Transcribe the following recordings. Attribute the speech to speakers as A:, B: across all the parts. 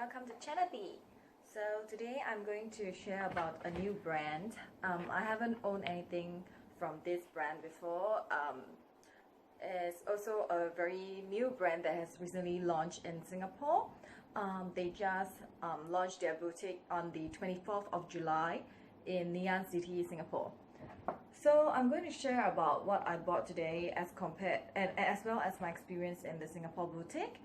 A: Welcome to Channel B. So today I'm going to share about a new brand. I haven't owned anything from this brand before. It's also a very new brand that has recently launched in Singapore. They just launched their boutique on the 24th of July in Ngee Ann City, Singapore. So I'm going to share about what I bought today as well as my experience in the Singapore boutique.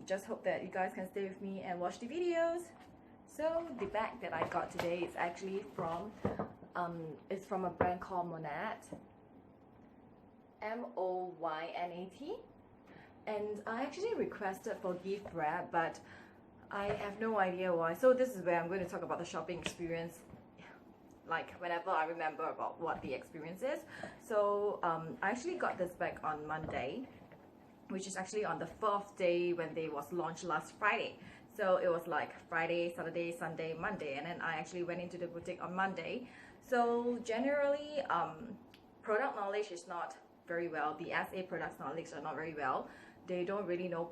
A: Just hope that you guys can stay with me and watch the videos. So the bag that I got today is actually from a brand called Moynat, M-O-Y-N-A-T, and I actually requested for gift wrap, but I have no idea why. So this is where I'm going to talk about the shopping experience, like whenever I remember about what the experience is. So I actually got this bag on Monday, which is actually on the 4th day when they was launched last Friday. So it was like Friday, Saturday, Sunday, Monday, and then I actually went into the boutique on Monday. So generally, product knowledge is not very well. The SA products knowledge are not very well. They don't really know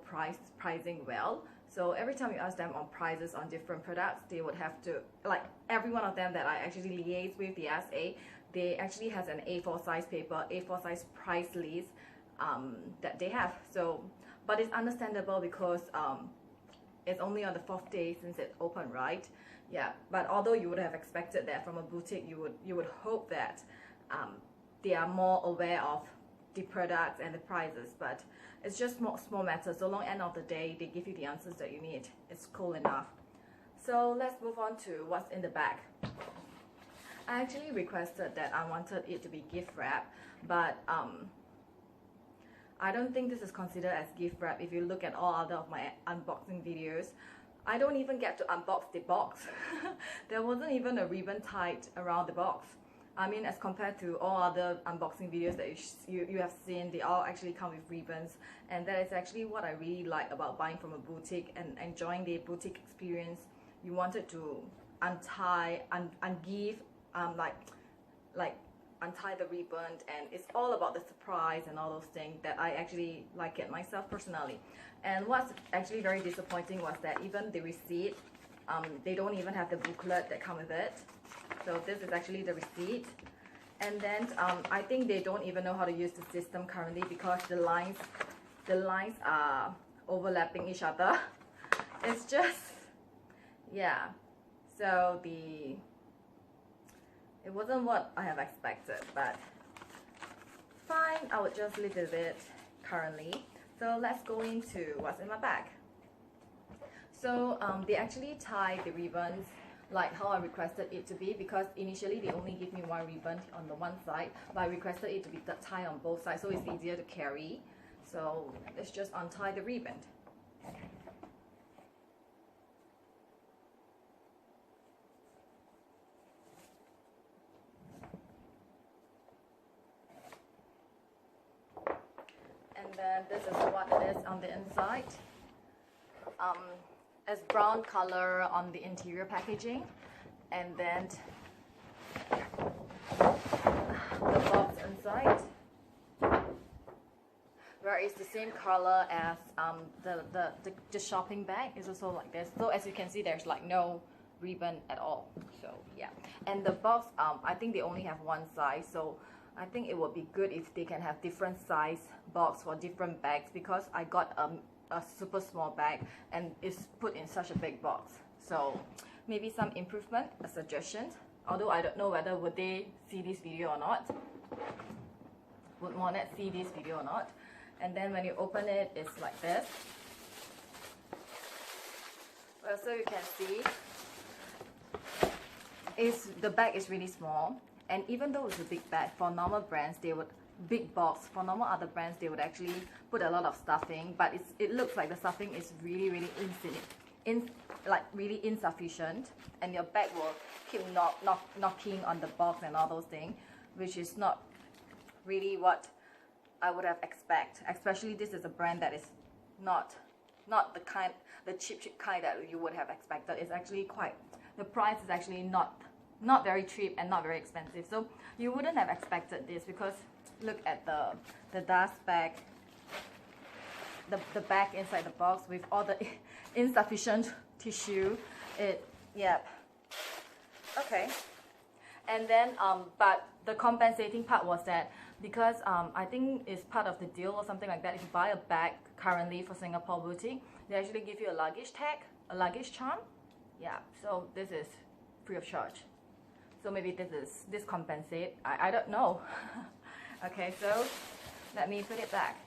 A: pricing well. So every time you ask them on prices on different products, they would have to, like every one of them that I actually liaise with the SA, they actually has an A4 size paper, A4 size price list that they have. So, but it's understandable because it's only on the 4th day since it's open, right? Yeah, but although you would have expected that from a boutique, you would hope that they are more aware of the products and the prices, but it's just small matters. So long end of the day, they give you the answers that you need. It's cool enough. So let's move on to what's in the bag. I actually requested that I wanted it to be gift wrap, but I don't think this is considered as gift wrap. If you look at all other of my unboxing videos, I don't even get to unbox the box. There wasn't even a ribbon tied around the box. I mean, as compared to all other unboxing videos that you have seen, they all actually come with ribbons, and that is actually what I really like about buying from a boutique and enjoying the boutique experience. You wanted to untie and give like untie the ribbon, and it's all about the surprise and all those things that I actually like it myself personally. And what's actually very disappointing was that even the receipt, they don't even have the booklet that come with it. So this is actually the receipt, and then I think they don't even know how to use the system currently because the lines are overlapping each other. It's just, yeah, so it wasn't what I have expected, but fine, I would just leave it with it currently. So let's go into what's in my bag. So they actually tie the ribbons like how I requested it to be, because initially they only give me one ribbon on the one side, but I requested it to be tied on both sides so it's easier to carry. So let's just untie the ribbon. And then this is what it is on the inside. It's brown color on the interior packaging, and then the box inside, where it's the same color as the shopping bag is also like this. So as you can see, there's like no ribbon at all. So yeah, and the box, I think they only have one size, so I think it would be good if they can have different size box for different bags, because I got a super small bag and it's put in such a big box. So maybe some improvement, a suggestion. Although I don't know whether would they see this video or not. Would Moynat see this video or not? And then when you open it, it's like this. Well, so you can see, the bag is really small, and even though it's a big bag, for normal brands they would big box. For normal other brands, they would actually put a lot of stuffing, but it looks like the stuffing is really really insufficient, and your bag will keep knocking on the box and all those things, which is not really what I would have expected. Especially this is a brand that is not the cheap kind that you would have expected. It's actually quite, the price is actually not very cheap and not very expensive, so you wouldn't have expected this, because look at the dust bag the bag inside the box with all the insufficient tissue. Yep. Okay. And then, but the compensating part was that because I think it's part of the deal or something like that. If you buy a bag currently for Singapore boutique, they actually give you a luggage tag, a luggage charm. Yeah, so this is free of charge. So maybe this compensate. I don't know. Okay, so let me put it back.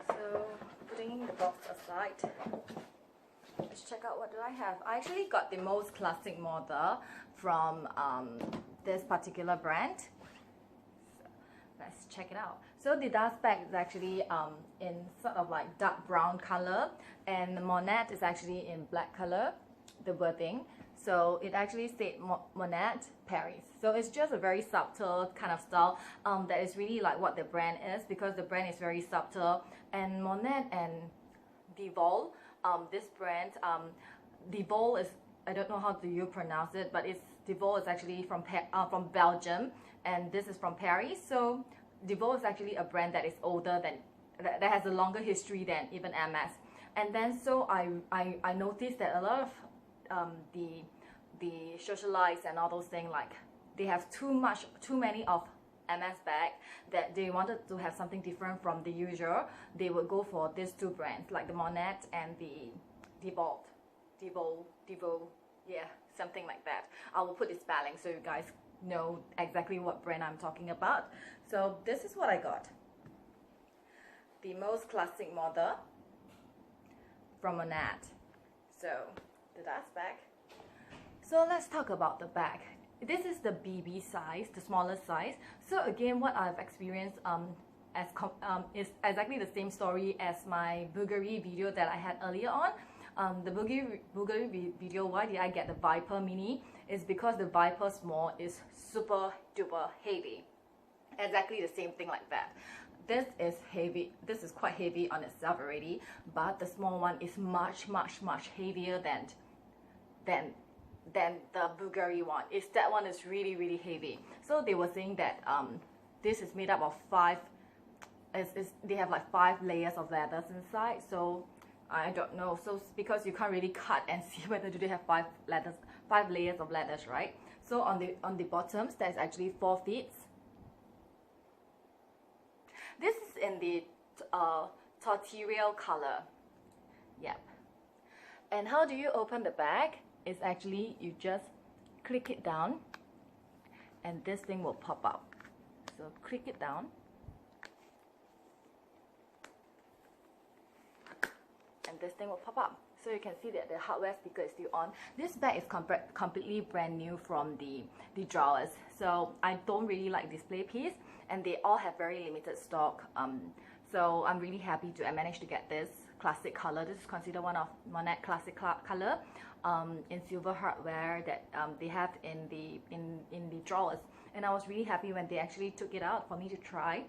A: So putting the box aside, let's check out what do I have. I actually got the most classic model from this particular brand. So let's check it out. So the dust bag is actually in sort of like dark brown color, and the Moynat is actually in black color, the wording. So it actually said Moynat Paris. So it's just a very subtle kind of style that is really like what the brand is, because the brand is very subtle. And Moynat and Devol, this brand, Devol is, I don't know how do you pronounce it, but it's Devol is actually from Belgium, and this is from Paris. So Devol is actually a brand that is older than, that has a longer history than even MS. And then so I noticed that a lot of the socialites and all those things, like they have too many of MS bag, that they wanted to have something different from the usual. They would go for these two brands, like the Moynat and the Devol, yeah, something like that. I will put the spelling so you guys know exactly what brand I'm talking about. So this is what I got. The most classic model from Moynat. So the dust bag. So let's talk about the bag. This is the BB size, the smallest size. So again, what I've experienced is exactly the same story as my Bulgari video that I had earlier on. The Bulgari video, why did I get the Viper Mini? Is because the Viper Small is super duper heavy. Exactly the same thing like that. This is heavy. This is quite heavy on itself already, but the small one is much heavier than the Bulgari one. That one is really heavy. So they were saying that this is made up of they have like 5 layers of leathers inside. So I don't know. So because you can't really cut and see whether do they have 5 layers of leathers, right? So on the bottoms, there's actually 4 feet. This is in the Touterelle color. Yep. And how do you open the bag? It's actually, you just click it down and this thing will pop out. So click it down. And this thing will pop up. So you can see that the hardware sticker is still on. This bag is completely brand new from the drawers. So I don't really like display piece, and they all have very limited stock. So I'm really happy I managed to get this classic color. This is considered one of Moynat classic color in silver hardware that they have in the drawers. And I was really happy when they actually took it out for me to try.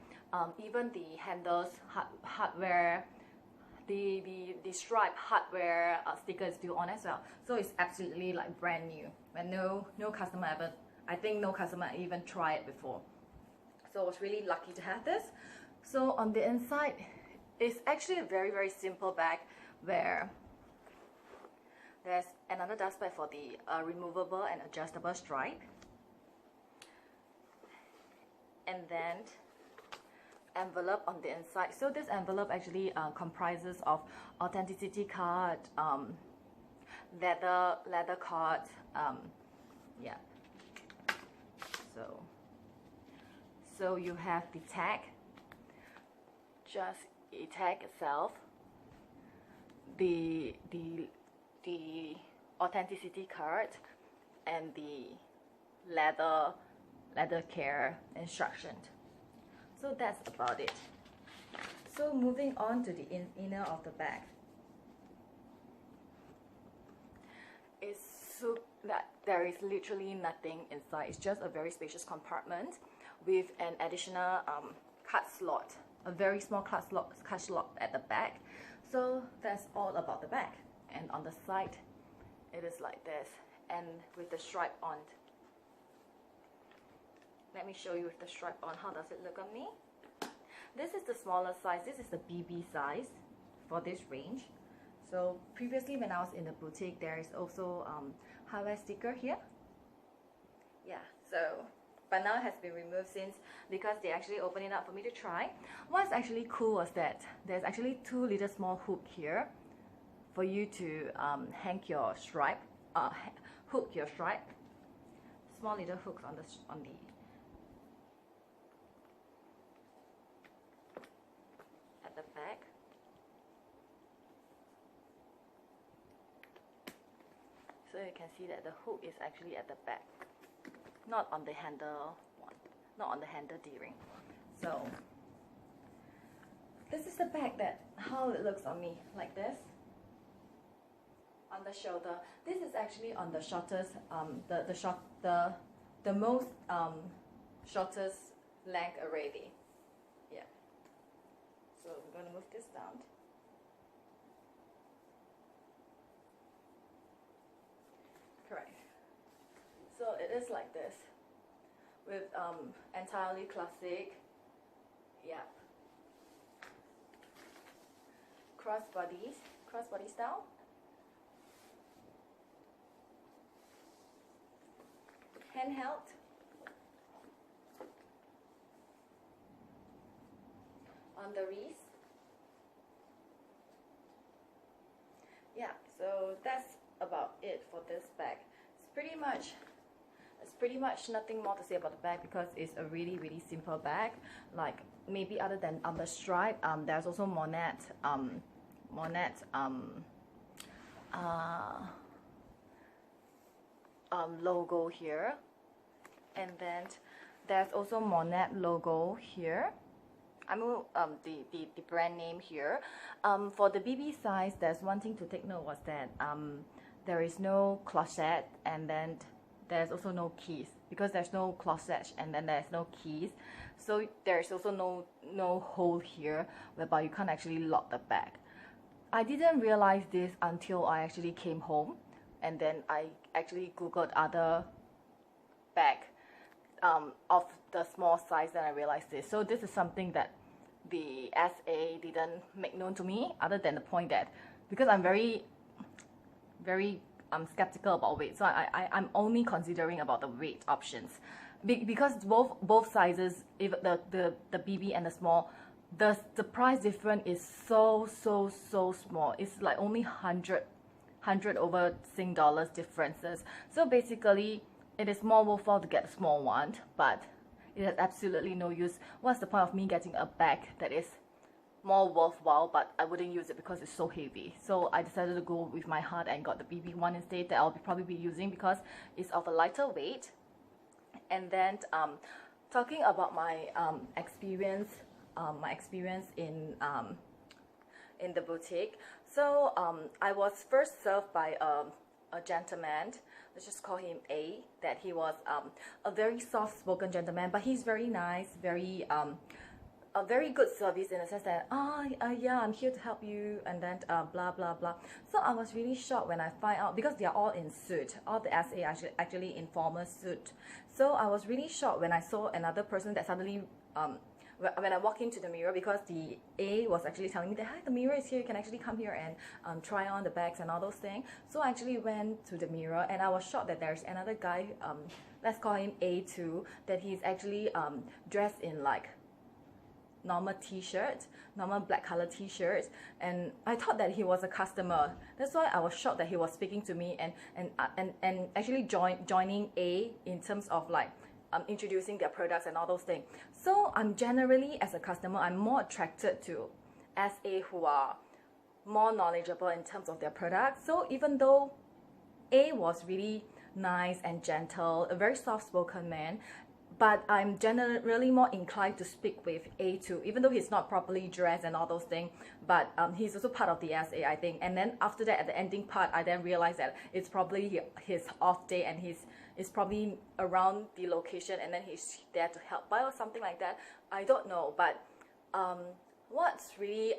A: Even the handles, hardware, the stripe hardware sticker is still on as well. So it's absolutely like brand new, and no customer ever, I think no customer even tried it before. So I was really lucky to have this. So on the inside, it's actually a very simple bag where there's another dust bag for the removable and adjustable stripe, and then envelope on the inside. So this envelope actually comprises of authenticity card, leather card, yeah. So you have the tag, just a tag itself, the authenticity card, and the leather care instruction. So that's about it. So moving on to the inner of the bag. It's so that there is literally nothing inside. It's just a very spacious compartment with an additional card slot, a very small card slot at the back. So that's all about the bag. And on the side, it is like this, and with the stripe on Let me show you with the stripe on. How does it look on me? This is the smaller size. This is the BB size for this range. So previously when I was in the boutique, there is also hardware sticker here. Yeah, so but now it has been removed since, because they actually opened it up for me to try. What's actually cool was that there's actually two little small hook here for you to hang your stripe, hook your stripe. Small little hooks on the at the back. So you can see that the hook is actually at the back, not on the handle one, not on the handle D-ring. So this is the back, that how it looks on me, like this. On the shoulder, this is actually on the shortest, the most shortest length already. Yeah. So I'm going to move this down. Correct. So it is like this, with entirely classic, yeah, crossbody style. Handheld. On the wrist. Yeah, so that's about it for this bag. It's pretty much nothing more to say about the bag, because it's a really simple bag. Like, maybe other than on the stripe, there's also Moynat logo here, and then there's also Moynat logo here. I mean, the brand name here. For the BB size, there's one thing to take note was that there is no closet, and then there's also no keys, because there's no closet and then there's no keys. So there's also no hole here whereby you can't actually lock the bag. I didn't realize this until I actually came home, and then I actually googled other bag of the small size, then I realized this. So this is something that the SA didn't make known to me, other than the point that, because I'm very skeptical about weight, so I'm only considering about the weight options, because both sizes, if the BB and the small, the price difference is so small. It's like only 100 over Sing dollars differences. So basically it is more worthwhile to get a small one, but it has absolutely no use. What's the point of me getting a bag that is more worthwhile, but I wouldn't use it because it's so heavy? So I decided to go with my heart and got the BB one instead, that I'll probably be using because it's of a lighter weight. And then talking about my experience in the boutique. So I was first served by a gentleman. Let's just call him A. That he was a very soft-spoken gentleman, but he's very nice, a very good service, in the sense that yeah, I'm here to help you, and then blah blah blah. So I was really shocked when I find out, because they are all in suit, all the SA actually in formal suit. So I was really shocked when I saw another person that suddenly when I walked into the mirror, because the A was actually telling me that, hi, the mirror is here, you can actually come here and try on the bags and all those things. So I actually went to the mirror, and I was shocked that there's another guy, let's call him A2, that he's actually dressed in like normal t-shirt, normal black color t-shirt, and I thought that he was a customer. That's why I was shocked that he was speaking to me and actually joining A in terms of like introducing their products and all those things. So I'm generally, as a customer, I'm more attracted to SA who are more knowledgeable in terms of their products. So even though A was really nice and gentle, a very soft-spoken man, but I'm generally more inclined to speak with A2, even though he's not properly dressed and all those things, but he's also part of the SA, I think. And then after that, at the ending part, I then realized that it's probably his off day, and he's probably around the location, and then he's there to help by or something like that. I don't know, but what's really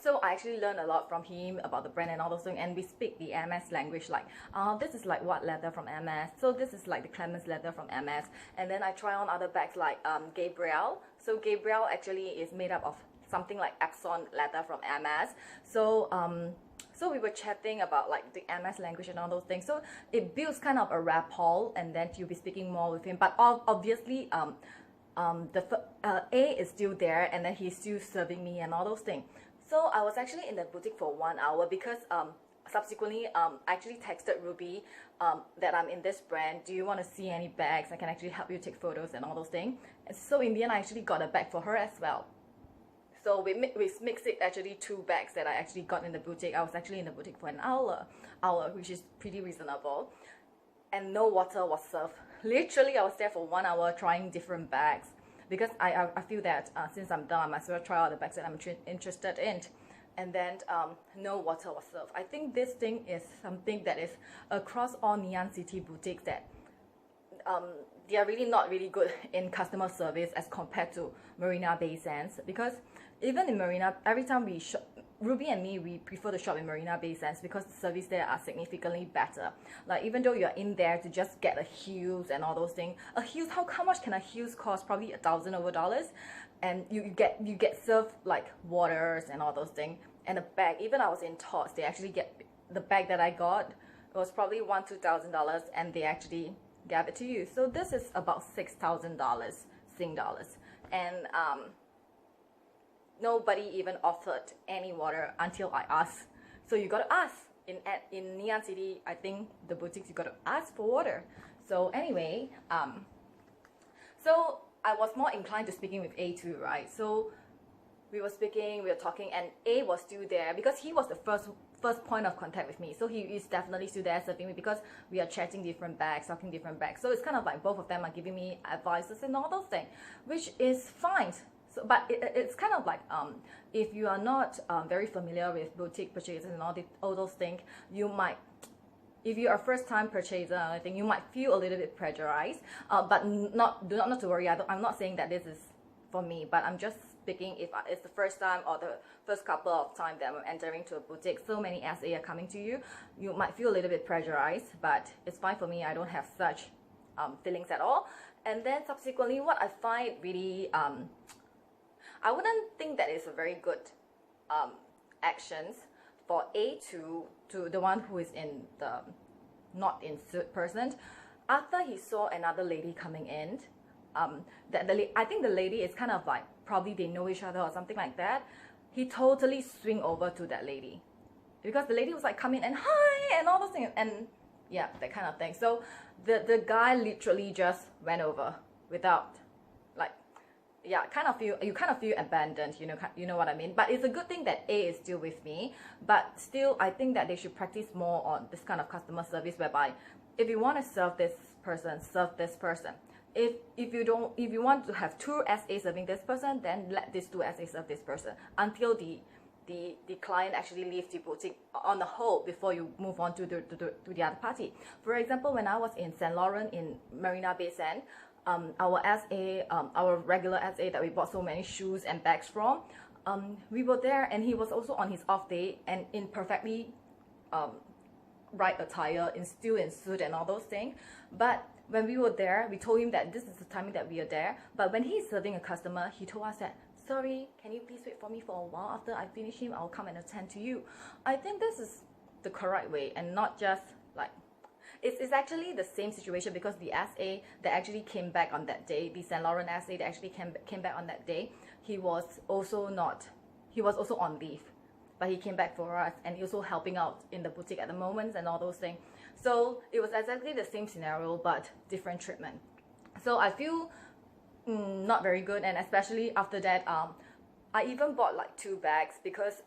A: So I actually learned a lot from him about the brand and all those things, and we speak the MS language, like this is like what leather from MS, so this is like the Clemens leather from MS. And then I try on other bags like Gabrielle. So Gabrielle actually is made up of something like Epson leather from MS. So so we were chatting about like the MS language and all those things. So it builds kind of a rapport, and then you'll be speaking more with him. But obviously A is still there, and then he's still serving me and all those things. So I was actually in the boutique for 1 hour because subsequently I actually texted Ruby that I'm in this brand. Do you want to see any bags? I can actually help you take photos and all those things. And so in the end, I actually got a bag for her as well. So we mixed it, actually 2 bags that I actually got in the boutique. I was actually in the boutique for an hour, which is pretty reasonable. And no water was served. Literally, I was there for 1 hour trying different bags. Because I feel that since I'm done, I might as well try out the bags that I'm interested in. And then no water was served. I think this thing is something that is across all Ngee Ann City boutiques, that they are really not really good in customer service as compared to Marina Bay Sands. Because even in Marina, every time we shop, Ruby and me, we prefer to shop in Marina Bay Sands because the service there are significantly better. Like even though you're in there to just get a heels and all those things, a heels, how much can a heels cost? Probably $1,000 over, and you get served like waters and all those things, and a bag. Even I was in Tots, they actually get the bag that I got. It was probably $1,000-$2,000, and they actually gave it to you. So this is about $6,000 Sing dollars, and nobody even offered any water until I asked. So you gotta ask. In Ngee Ann City, I think the boutiques, you gotta ask for water. So anyway, so I was more inclined to speaking with A too, right? So we were speaking, we were talking, and A was still there because he was the first point of contact with me. So he is definitely still there serving me because we are chatting different bags, talking different bags. So it's kind of like both of them are giving me advices and all those things, which is fine. So, but it's kind of like if you are not very familiar with boutique purchases and all those things, you might, if you are a first-time purchaser, I think you might feel a little bit pressurized. But do not to worry. I'm not saying that this is for me, but I'm just speaking if it's the first time or the first couple of times that I'm entering to a boutique. So many SA are coming to you. You might feel a little bit pressurized, but it's fine for me. I don't have such feelings at all. And then subsequently, what I find really I wouldn't think that it's a very good actions for A to the one who is in the not in suit person. After he saw another lady coming in, I think the lady is kind of like, probably they know each other or something like that. He totally swing over to that lady because the lady was like coming and hi and all those things, and yeah, that kind of thing. So the guy literally just went over without, like, yeah, you kind of feel abandoned, you know what I mean. But it's a good thing that A is still with me, but still I think that they should practice more on this kind of customer service, whereby if you want to serve this person, serve this person. If you want to have 2 SA serving this person, then let these 2 SA serve this person until the client actually leaves the boutique on the whole before you move on to the other party. For example, when I was in St. Laurent in Marina Bay Sands, our SA, our regular SA that we bought so many shoes and bags from, we were there, and he was also on his off day and in perfectly right attire, still in suit and all those things. But when we were there, we told him that this is the timing that we are there. But when he's serving a customer, he told us that, sorry, can you please wait for me for a while? After I finish him, I'll come and attend to you. I think this is the correct way, and not just like, it's actually the same situation, because the SA that actually came back on that day, the St. Laurent SA that actually came back on that day, he was also on leave. But he came back for us, and he was also helping out in the boutique at the moment and all those things. So it was exactly the same scenario, but different treatment. So I feel not very good, and especially after that, I even bought like 2 bags because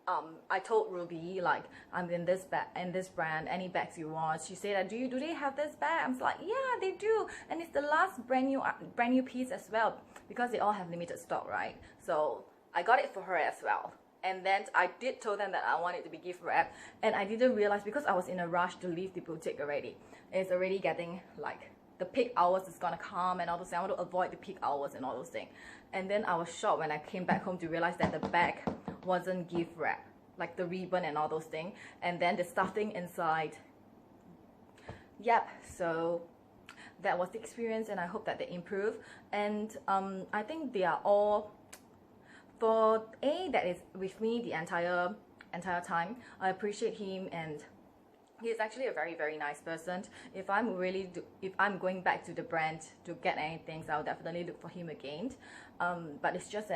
A: I told Ruby, like, I'm in this brand, any bags you want. She said that, do they have this bag? I'm like, yeah, they do, and it's the last brand new piece as well, because they all have limited stock, right? So I got it for her as well. And then I did tell them that I wanted to be gift wrap, and I didn't realize, because I was in a rush to leave the boutique already. It's already getting like the peak hours is gonna come and all those things. I want to avoid the peak hours and all those things. And then I was shocked when I came back home to realize that the bag wasn't gift wrap, like the ribbon and all those things, and then the stuffing inside. Yep, so that was the experience, and I hope that they improve. And I think they are all, for A, that is with me the entire time. I appreciate him, and he's actually a very, very nice person. If I'm going back to the brand to get anything, I'll definitely look for him again. But it's just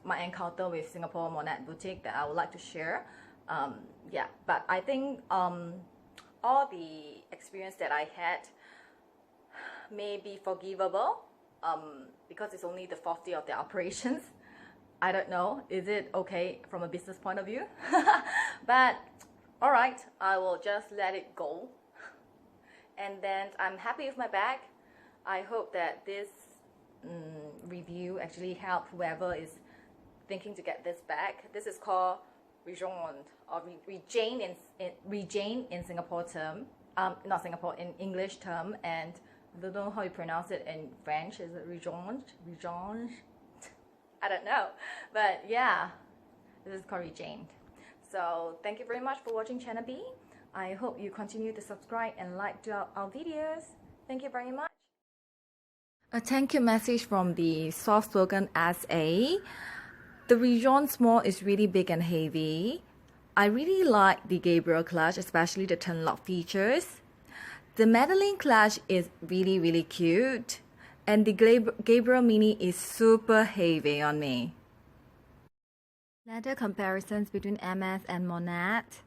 A: my encounter with Singapore Moynat boutique that I would like to share. Yeah, but I think all the experience that I had may be forgivable because it's only the 4th day of the operations. I don't know, is it okay from a business point of view? But alright, I will just let it go. And then I'm happy with my bag. I hope that this review actually helped whoever is thinking to get this bag. This is called Rejane, or Rejane in Singapore term. Not Singapore, in English term, and I don't know how you pronounce it in French. Is it Rejane? Rejane? I don't know. But yeah, this is called Rejane. So thank you very much for watching Channel B. I hope you continue to subscribe and like to our videos. Thank you very much. A thank you message from the soft-spoken SA. The Rejane Small is really big and heavy. I really like the Gabriel clutch, especially the turn lock features. The Madeline clutch is really, really cute. And the Gabriel Mini is super heavy on me. Leather comparisons between MS and Moynat.